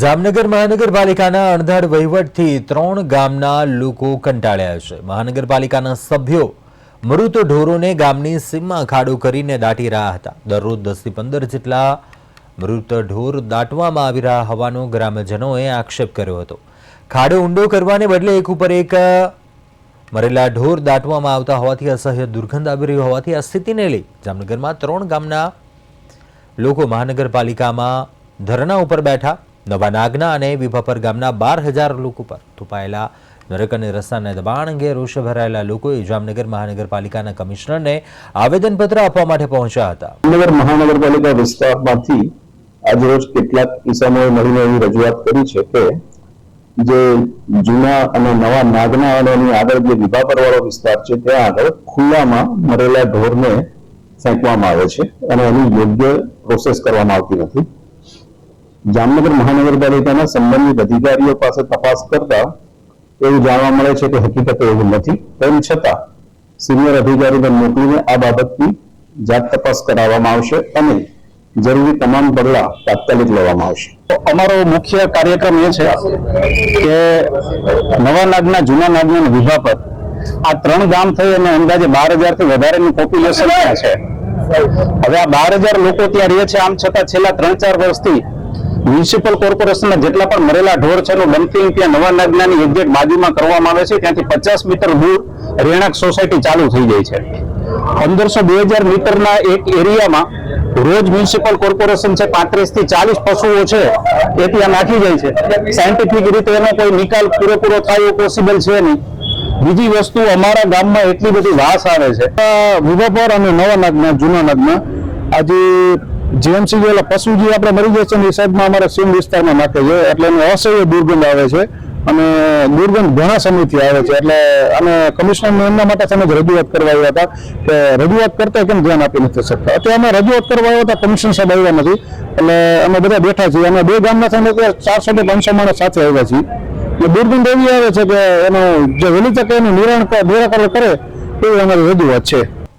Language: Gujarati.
જામનગર મહાનગરપાલિકાના અણધાડ વહીવટથી 3 ગામના લોકો કંટાળ્યા છે। મહાનગરપાલિકાના સભ્યો મૃત ઢોરોને ગામની સીમમાં ખાડો કરીને દાટી રહ્યા હતા। દરરોજ 10 થી 15 જેટલા મૃત ઢોર દાટવામાં આવી રહ્યા હોવાનો ગ્રામજનોએ આક્ષેપ કર્યો હતો। ખાડો ઊંડો કરવાને બદલે એક ઉપર એક મરેલા ઢોર દાટવામાં આવતા હોવાથી અસહ્ય દુર્ગંધ આવી રહી હોવાથી આ સ્થિતિને લઈ જામનગરમાં 3 ગામના લોકો મહાનગરપાલિકામાં ધરણા ઉપર બેઠા। નવા નાગના અને વિભાપર ગામના 12,000 લોકો પર થોપાયેલા નરક અને રસ્તાના દબાણ અંગે રોષે ભરાયેલા લોકોએ જામનગર મહાનગરપાલિકાના કમિશનરને આવેદનપત્ર આપવા માટે પહોંચ્યા હતા। જામનગર મહાનગરપાલિકા વિસ્તારમાંથી આજરોજ કેટલાક કિસાનોએ મળીને એવી રજૂઆત કરી છે કે જે જૂના અને નવા નાગના અને એની આગળ જે વિભાપરવાળો વિસ્તાર છે ત્યાં આગળ ખુલ્લામાં મરેલા ઢોરને ફેંકવામાં આવે છે અને એની યોગ્ય પ્રોસેસ કરવામાં આવતી નથી। જામનગર મહાનગરપાલિકાના સંબંધિત અધિકારીઓ પાસે તપાસ કરતા એવું જાણવા મળે છે કે હકીકતે એવું નથી। તેમ છતાં સિનિયર અધિકારીને મોકલીને આ બાબતની જાત તપાસ કરાવવામાં આવશે અને જરૂરી તમામ પગલાં તાત્કાલિક લેવામાં આવશે। અમારો મુખ્ય કાર્યક્રમ એ છે કે નવા નાગના, જૂના નાગના અને વિભાપર આ 3 ગામ થઈ અને અંદાજે 12,000 થી વધારેની પોપ્યુલેશન ત્યાં છે। હવે આ 12,000 લોકો ત્યાં રહે છે, આમ છતાં છેલ્લા 3-4 વર્ષથી મ્યુનિસિપલ કોર્પોરેશનના જેટલા પણ મરેલા ઢોર છે એનું ડમ્પિંગ ત્યાં નવા નાગનાની એક્ઝેક્ટ બાજુમાં કરવામાં આવે છે। ત્યાંથી 50 મીટર દૂર રહેણાંક સોસાયટી ચાલુ થઈ જાય છે। 1500-2000 મીટરના એક એરિયામાં રોજ મ્યુનિસિપલ કોર્પોરેશન છે 35 થી 40 પશુઓ છે એ ત્યાં નાખી જાય છે। સાયન્ટિફિક રીતે એનો કોઈ નિકાલ પૂરેપૂરો થાય એવું પોસિબલ છે નહીં। બીજી વસ્તુ, અમારા ગામમાં એટલી બધી વાસ આવે છે। વિભાપર અને નવા નાગના, જૂના નાગના આજે જીએમસી જેલા પશુ જે આપણે મરી જાય છે એ સાઈડમાં અમારા સીમ વિસ્તારમાં નાખે છે, એટલે એનો અસહ્ય દુર્ગંધ આવે છે અને દુર્ગંધ ઘણા સમયથી આવે છે। એટલે અને કમિશનરને એમના માટે તમે રજૂઆત કરવા આવ્યા હતા કે રજૂઆત કરતા કેમ ધ્યાન આપી નથી શકતા। અત્યારે અમે રજૂઆત કરવા આવ્યા હતા, કમિશનર સાહેબ આવ્યા નથી, એટલે અમે બધા બેઠા છીએ। અમે 2 ગામના થઈને 400 થી 500 માણસ સાથે આવ્યા છીએ। એટલે દુર્ગંધ એવી આવે છે કે એનો જે વહેલી તકે એનું નિરાકરણ કરે એવી અમારી રજૂઆત છે।